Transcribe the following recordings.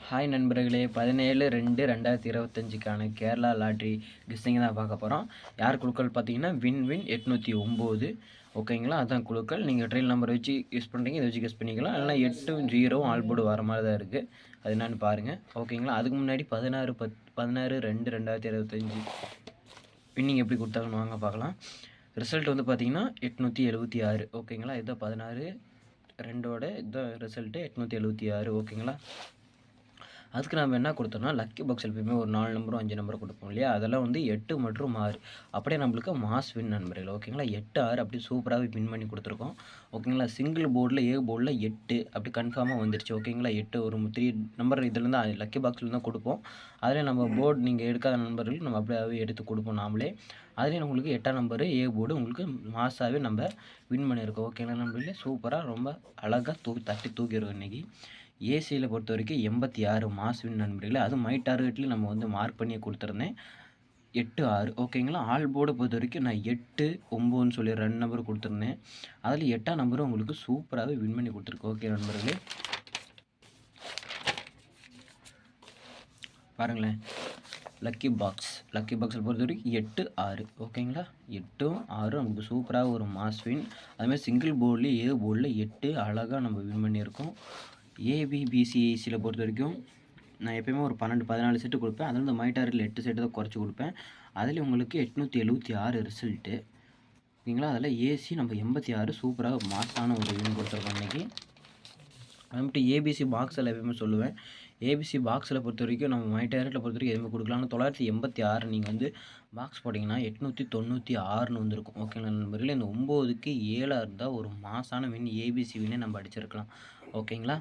Hi நண்பர்களே, 17/2/2025க்கான Kerala lottery guessing தான் பார்க்க போகிறோம். யார் குழுக்கள் பார்த்தீங்கன்னா வின் 809. ஓகேங்களா, அதான் குழுக்கள். நீங்கள் ட்ரெயில் நம்பர் வச்சு யூஸ் பண்ணுறீங்க, இதை வச்சு கெஸ் பண்ணிக்கலாம். இல்லைனா 8 0 ஆல் போர்டு வர மாதிரி தான் இருக்குது. அது என்னன்னு பாருங்கள். ஓகேங்களா, அதுக்கு முன்னாடி 16/2/2025 வின்னிங் எப்படி கொடுத்தாங்கன்னு வாங்க பார்க்கலாம். ரிசல்ட் வந்து பார்த்தீங்கன்னா 876. ஓகேங்களா, இதுதான் 16/2 இதுதான் ரிசல்ட்டு 876. ஓகேங்களா, அதுக்கு நம்ம என்ன கொடுத்தோம்னா லக்கி பாக்ஸ் எப்பயுமே ஒரு 4 நம்பரும் 5 நம்பரும் கொடுப்போம் இல்லையா, அதெல்லாம் வந்து 8 மற்றும் 6 அப்படியே நம்மளுக்கு மாஸ் வின் நண்பர்கள். ஓகேங்களா, 8 6 அப்படி சூப்பராகவே வின் பண்ணி கொடுத்துருக்கோம். ஓகேங்களா, சிங்கிள் போர்டில் போர்டில் 8 அப்படி கன்ஃபார்மாக வந்துருச்சு. ஓகேங்களா, 8 ஒரு 3 நம்பர் இதுலேருந்து லக்கி பாக்ஸில் தான் கொடுப்போம். அதில் நம்ம போர்டு நீங்கள் எடுக்காத நண்பர்கள் நம்ம அப்படியே எடுத்து கொடுப்போம் நாமளே. அதுலேயும் உங்களுக்கு 8ஆம் நம்பரு போர்டு உங்களுக்கு மாசாகவே நம்ம வின் பண்ணியிருக்கோம். ஓகேங்களா நண்பர்களே, சூப்பராக ரொம்ப அழகாக தட்டி தூக்கிடுவோம் இன்றைக்கி. ஏசியில் பொறுத்த வரைக்கும் 86 மாஸ் வின் நண்பர்களே. அது மை டார்கெட்லேயும் நம்ம வந்து மார்க் பண்ணி கொடுத்துருந்தேன் 8 6. ஓகேங்களா, ஆல் போர்டை பொறுத்த வரைக்கும் நான் 8 9ன்னு சொல்லி 2 நம்பர் கொடுத்துருந்தேன். அதில் 8ஆம் நம்பரும் உங்களுக்கு சூப்பராகவே வின் பண்ணி கொடுத்துருக்கோம். ஓகே நண்பர்களே, பாருங்களேன். லக்கி பாக்ஸில் பொறுத்த வரைக்கும் 8 6. ஓகேங்களா, 8 6 நமக்கு சூப்பராக ஒரு மாஸ் வின். அதுமாதிரி சிங்கிள் போர்ட்லேயே போர்டில் 8 அழகாக நம்ம வின் பண்ணியிருக்கோம். ஏபிபிசிசியில் பொறுத்த வரைக்கும் நான் எப்போயுமே ஒரு 12 14 செட்டு கொடுப்பேன். அதில் இந்த மை டார்கெட்டில் 8 செட்டு தான் குறைச்சி கொடுப்பேன். அதில் உங்களுக்கு 876 ரிசல்ட்டு. ஓகேங்களா, அதில் ஏசி நம்ம 86 சூப்பராக மாசான ஒரு வின் கொடுத்துருக்கோம் இன்றைக்கி. அது மட்டும் ஏபிசி பாக்ஸில் எப்பயுமே சொல்லுவேன். ஏபிசி பாக்ஸில் பொறுத்த வரைக்கும் நம்ம மை டார்கெட்டில் பொறுத்த வரைக்கும் எதுவுமே கொடுக்கலாம். 986 நீங்கள் வந்து பாக்ஸ் போட்டிங்கன்னா 896ன்னு வந்திருக்கும். ஓகேங்களா நண்பர்களே, இந்த 9க்கு 7 இருந்தால் ஒரு மாசான வின் ஏபிசி வின்னே நம்ம அடிச்சிருக்கலாம். ஓகேங்களா,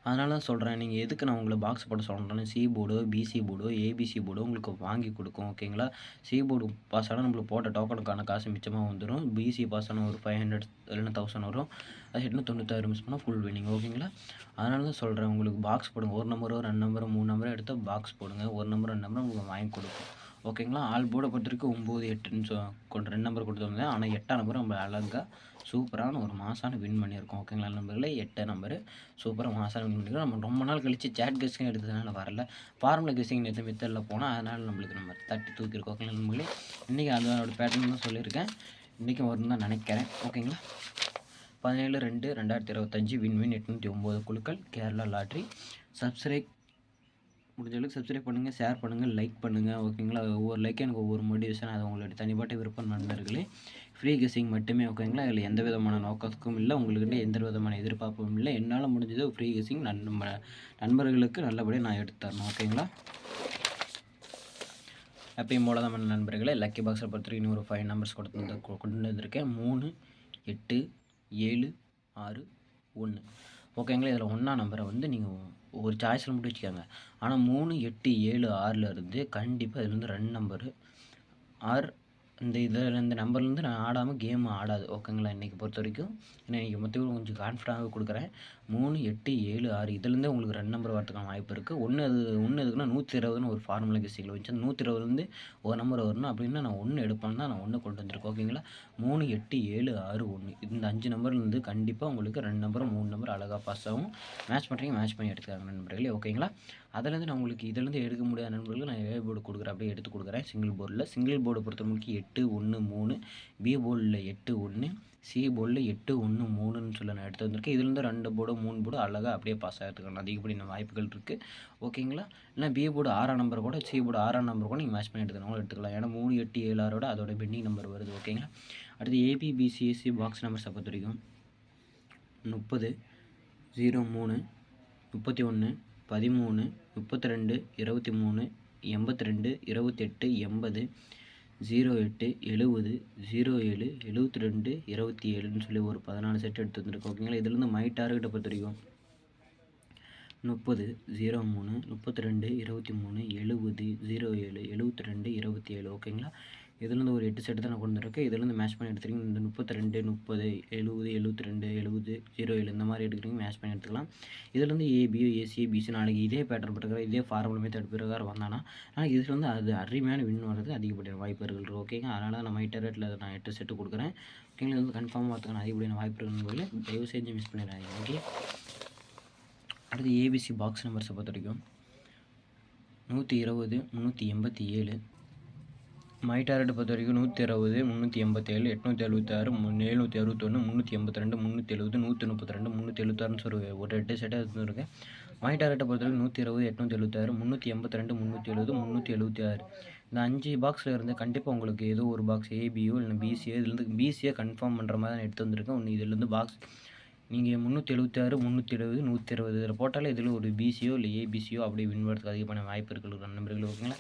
அதனால தான் சொல்கிறேன். நீங்கள் எதுக்கு நான் உங்களை பாக்ஸ் போட சொல்கிறேன்னு, சி போர்டோ பிசி போர்டோ ஏபிசி போர்டோ உங்களுக்கு வாங்கி கொடுக்கும். ஓகேங்களா, சி போர்டு பாஸ் ஆனால் நம்மளுக்கு போட்ட டோக்கனுக்கான காசு மிச்சமாக வந்துடும். பிசி பாஸ் ஆனால் ஒரு 500 இல்லைன்னா 1000 வரும். அது 896 மிஸ் பண்ணால் ஃபுல் வினிங். ஓகேங்களா, அதனால தான் சொல்கிறேன் உங்களுக்கு பாக்ஸ் போடுங்க. ஒரு நம்பரோ 2 நம்பரோ 3 நம்பரோ எடுத்தால் பாக்ஸ் போடுங்க. ஒரு நம்பர் 2 நம்பர் உங்களுக்கு வாங்கி கொடுக்கும். ஓகேங்களா, ஆல் போர்டை பொறுத்த வரைக்கும் 9 8ன்னு கொண்டு 2 நம்பர் கொடுத்துருந்தேன். ஆனால் 8ஆம் நம்பர் நம்ம அழகாக சூப்பரான ஒரு மாசான வின் பண்ணியிருக்கோம். ஓகேங்களா நண்பர்களே, 8 நம்பரு சூப்பராக மாசான வின் பண்ணியிருக்கோம். நம்ம ரொம்ப நாள் கழித்து சேட் கெஸ்டிங் எடுத்ததுனால வரல, ஃபார்முலா கெஸ்டிங் நேற்று மித்தரில் போனால் அதனால் நம்மளுக்கு நம்ம தட்டி தூக்கியிருக்கோம். ஓகேங்களா நண்பர்களே, இன்றைக்கி அதோட பேட்டர்ன் தான் சொல்லியிருக்கேன். இன்றைக்கும் வரும் தான் நினைக்கிறேன். ஓகேங்களா, 17/2/2025 வின் 809 குழுக்கள் கேரளா லாட்ரி. சப்ஸ்கிரைப் முடிஞ்சளவுக்கு சப்ஸ்கிரைப் பண்ணுங்கள், ஷேர் பண்ணுங்கள், லைக் பண்ணுங்கள். ஓகேங்களா, ஒவ்வொரு லைக் எனக்கு ஒவ்வொரு மோட்டிவேஷன். அது உங்களுடைய தனிப்பட்ட விருப்பம் நண்பர்களே. ஃப்ரீ கெஸ்ஸிங் மட்டுமே. ஓகேங்களா, இதில் எந்த விதமான நோக்கத்துக்கும் இல்லை, உங்கள்கிட்ட எந்த விதமான எதிர்பார்ப்பும் இல்லை. என்னால் முடிஞ்சது ஃப்ரீ கெஸ்ஸிங் நம்ம நண்பர்களுக்கு நல்லபடியாக நான் எடுத்து தரணும். ஓகேங்களா, எப்பயும் போல தான் நண்பர்களே. லக்கி பாக்ஸை பொறுத்த வரைக்கும் இன்னும் ஒரு 5 நம்பர்ஸ் கொண்டு வந்திருக்கேன். 3 8 7 6 1. ஓகேங்களா, இதில் 1ஆம் நம்பரை வந்து நீங்கள் ஒரு சாய்ஸில் மட்டும் வச்சுக்கோங்க. ஆனால் 3 8 7 6ல் இருந்து கண்டிப்பாக இதுலேருந்து 2 நம்பரு ஆர் இந்த நம்பர்லேருந்து நான் ஆடாமல் கேம் ஆடாது. ஓகேங்களா, இன்றைக்கி பொறுத்த வரைக்கும் இன்றைக்கி மொத்தம் கொஞ்சம் கான்ஃபிடண்டாகவே கொடுக்குறேன். 3 8 7 6 இதுலேருந்தே உங்களுக்கு 2 நம்பர் வரதுக்கான வாய்ப்பு இருக்குது. ஒன்று எதுக்குன்னா 120ன்னு ஒரு ஃபார்முலா கெஸ்டிங்கில் வச்சு 120லேருந்து ஒரு நம்பர் வரணும். அப்படின்னா நான் 1 எடுப்பேன்னு தான் நான் 1 கொண்டு வந்திருக்கேன். ஓகேங்களா, 3 8 7 6 1 இந்த 5 நம்பர்லேருந்து கண்டிப்பாக உங்களுக்கு 2 நம்பரும் 3 நம்பர் அழகாக பாஸ் ஆகும். மேட்ச் பண்ணுறீங்க, மேட்ச் பண்ணி எடுத்துக்காங்க நண்பர்களே. ஓகேங்களா, அதுலேருந்து நான் உங்களுக்கு இதிலேருந்து எடுக்க முடியாத நண்பர்களுக்கு நான் ஏ போர்டு கொடுக்குறேன், அப்படியே எடுத்து கொடுக்குறேன். சிங்கிள் போர்டை பொறுத்தவரைக்கும் 8 1 3, பி போர்டில் 8 1, சி போர்டில் 8 1 3ன்னு சொல்லி நான் எடுத்து வந்திருக்கேன். இதுலேருந்து 2 போர்டு 3 போர்டு அழகாக அப்படியே பாஸ் ஆகிறதுக்கான அதிகப்படியான வாய்ப்புகள் இருக்குது. ஓகேங்களா, இல்லை பி போர்டு 6ஆம் நம்பர் கூட சி போர்டு 6ஆம் நம்பர் கூட நீங்கள் மேட்ச் பண்ணி எடுத்துக்கலாம். ஏன்னா 3 8 7 6ஓட அதோட பெண்டிங் நம்பர் வருது. ஓகேங்களா, அடுத்து ஏபிபிசிஎஸ்சி பாக்ஸ் நம்பர்ஸை பொறுத்த வரைக்கும் 30 03 31 13 32 23 82 28 80 08 70 07 72 27ன்னு சொல்லி ஒரு 14 செட் எடுத்து வந்துருக்கோம். ஓகேங்களா, இதுலேருந்து மை டார்கெட்டை பொறுத்த வரைக்கும் 30 03 32 23 70 07 72 27. ஓகேங்களா, இதுலேருந்து ஒரு 8 செட்டு தான் நான் கொண்டு வந்திருக்கேன். இதுலேருந்து மேட்ச் பண்ணி எடுத்துக்கிங்க. இந்த 32 30 70 72 70 07 இந்த மாதிரி எடுக்கிறீங்க, மேட்ச் பண்ணி எடுத்துக்கலாம். இதுலேருந்து ஏபியோ ஏசியோ பிசி நாளைக்கு இதே பேட்டர்ன் பிரகாரம் இதே ஃபார்முலா மெத்தட் பிரகாரம் வந்தானா ஆனால் இதுலேருந்து அது அருமையான வின் வர்றதுக்கு அதிகப்படியான வாய்ப்புகள் இருக்குது. ஓகேங்க, அதனால் தான் நான் மைட்டர் ரேட்டில் நான் 8 செட்டு கொடுக்குறேன். ஓகேங்களா, இது வந்து கன்ஃபார்மாக வரதுக்கான அதிகப்படியான வாய்ப்பு இருக்குன்னு தயவு செஞ்சு மிஸ் பண்ணிடுறாங்க. ஓகே, அடுத்து ஏபிசி பாக்ஸ் நம்பர்ஸை பொறுத்த வரைக்கும் 120 387, மை டாரட் பொறுத்த வரைக்கும் 120 387 876 761 382 370 132 ஒரு 8 செட்டாக இருந்துருக்கு. மை டாரட்டை பொறுத்த வரைக்கும் 120 876 382 376 இந்த 5 பாக்ஸில் இருந்து கண்டிப்பாக உங்களுக்கு ஏதோ ஒரு பாக்ஸ் ஏபியோ இல்லை பிசியோ இதுலேருந்து பிசியை கன்ஃபார்ம் பண்ணுற மாதிரி நான் எடுத்து வந்திருக்கேன். ஒன்று இதுலேருந்து பாக்ஸ் நீங்கள் 376 370 120 இதில் போட்டாலே இதில் ஒரு பிசியோ இல்லை ஏபிசியோ அப்படியே வின் வரதுக்கு அதிகமான வாய்ப்பு இருக்கிற நண்பர்கள். ஓகேங்களா,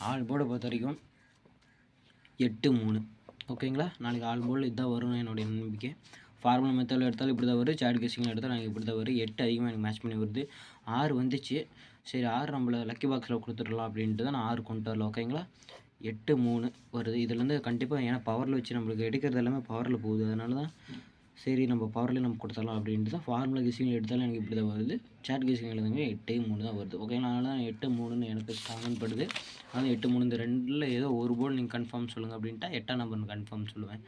ஆல் போர்டை பொறுத்த வரைக்கும் 8-3. ஓகேங்களா, நாளைக்கு ஆல் போர்டில் இதுதான் வரும் என்னுடைய நம்பிக்கை. ஃபார்முலா மெத்தடில் எடுத்தாலும் இப்படி தான் வரும், சாட் கெஸ்ஸிங்கில் எடுத்தால் நாங்கள் இப்படி தான் வரும். 8 அதிகமாக எனக்கு மேட்ச் பண்ணி வருது. 6 வந்துச்சு, சரி 6 நம்மளை லக்கி பாக்ஸில் கொடுத்துடலாம் அப்படின்ட்டு தான் நான் 6 கொண்டு வரல. ஓகேங்களா, 8-3 வருது. இதுலேருந்து கண்டிப்பாக ஏன்னா பவரில் வச்சு நம்மளுக்கு எடுக்கிறது எல்லாமே பவரில் போகுது, அதனால தான் சரி நம்ம பவர்லேயே நம்ம கொடுத்துடலாம் அப்படின்ட்டு தான் ஃபார்முலா கெஸ்ஸிங்கில் எடுத்தாலும் எனக்கு இப்படி தான் வருது. சாட் கெஸ்ஸிங் எழுதுங்க 8-3 தான் வருது. ஓகேங்களா, அதனால தான் 8-3ன்னு எனக்கு ஸ்ட்ராங்கன்னு படுது. அதனால் 8-3 இந்த ரெண்டில் ஏதோ ஒரு போர்டு நீங்கள் கன்ஃபார்ம் சொல்லுங்கள் அப்படின்ட்டா 8ஆம் நம்பர் கன்ஃபார்ம் சொல்லுவேன்.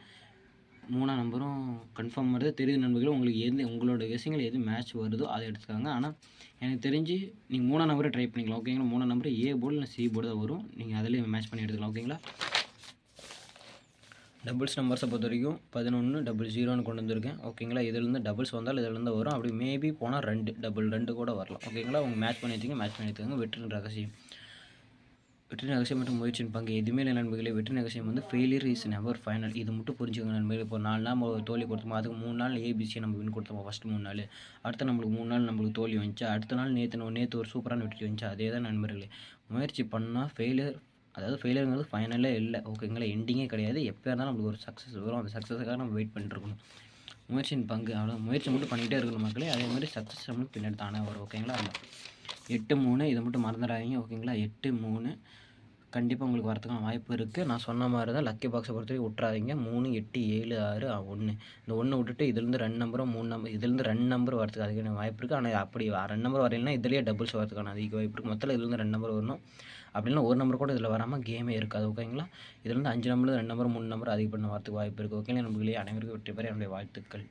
3ஆம் நம்பரும் கன்ஃபார்ம் வருது. தெரியுது நண்பர்கள், உங்களுக்கு உங்களோட கெஸ்ஸிங்கில் எது மேட்ச் வருதோ அதை எடுத்துக்காங்க. ஆனால் எனக்கு தெரிஞ்சு நீங்கள் 3ஆம் நம்பரை ட்ரை பண்ணிக்கலாம். ஓகேங்களா, 3ஆம் நம்பர் ஏ போர்டு இல்லை சி போர்டு தான் வரும், நீங்கள் அதிலே மேட்ச் பண்ணி எடுத்துக்கலாம். ஓகேங்களா, டபுள்ஸ் நம்பர்ஸை பொறுத்த வரைக்கும் 11-00ன்னு கொண்டு வந்திருக்கேன். ஓகேங்களா, இதுலேருந்து டபுள்ஸ் வந்தால் இதுலேருந்து வரும், அப்படி மேபி போனால் 2 கூட வரலாம். ஓகேங்களா, உங்கள் மேட்ச் பண்ணி எடுத்துக்கோங்க. வெற்றின் ரகசியம் மற்றும் முயற்சியின் பங்கு எதுவுமே இல்லை நண்பர்களே. வெற்றி ரகசியம் வந்து ஃபெயிலியர் இஸ் நெவர் ஃபைனல். இது மட்டும் புரிஞ்சுக்கோங்க நண்பர்களே. இப்போ 4 நாள் நம்ம தோல்வி கொடுத்தோமோ அதுக்கு 3 நாள் ஏபிசியை நம்ம வின் கொடுத்தோம். ஃபஸ்ட்டு 3 நாள், அடுத்து நம்மளுக்கு 3 நாள் நம்மளுக்கு தோல்வி வந்துச்சு, அடுத்த நாள் நேற்று ஒரு சூப்பரான வெற்றி வந்துச்சு. அதே தான் நண்பர்களே, முயற்சி பண்ணால் ஃபெயிலியருங்கிறது ஃபைனலே இல்லை. ஓகேங்களா, எண்டிங்கே கிடையாது. எப்போ இருந்தாலும் நம்மளுக்கு ஒரு சக்ஸஸ் வரும், அந்த சக்ஸஸுக்காக நம்ம வெயிட் பண்ணிட்டுருக்கணும். முயற்சியின் பங்கு அவ்வளோ, முயற்சி மட்டும் பண்ணிகிட்டே இருக்கணும் மக்களே. அதே மாதிரி சக்ஸஸ் நம்மளுக்கு பின்னாடி தானே வரும். ஓகேங்களா, அந்த 8-3 இதை மட்டும் மறந்துடாதீங்க. ஓகேங்களா, 8-3 கண்டிப்பாக உங்களுக்கு வரதுக்கான வாய்ப்பு இருக்குது. நான் சொன்ன மாதிரி தான் லக்கி பாக்ஸை பொறுத்த வரைக்கும் விட்றாதீங்க. 3 8 7 6 1 இந்த 1 விட்டுட்டு இதுலேருந்து 2 நம்பரும் 3 நம்பர் இதுலேருந்து 2 நம்பர் வரதுக்கு அதிகமான வாய்ப்பு இருக்குது. ஆனால் அப்படி 2 நம்பர் வரையிலனா இதுலேயே டபுள்ஸ் வரதுக்கான அதிக வாய்ப்பு இருக்குது. மொத்தத்தில் இதுலேருந்து 2 நம்பர் வரணும். அப்படின்னா ஒரு நம்பர் கூட இதில் வராமல் கேமே இருக்காது. ஓகேங்களா, இதுலேருந்து 5 நம்பர் 2 நம்பர் 3 நம்பர் அதிக பண்ண வரதுக்கு வாய்ப்பு இருக்குது. ஓகேங்களா நம்பர்களே, அனைவருக்கும் வெற்றி பெற என்னுடைய வாழ்த்துக்கள்.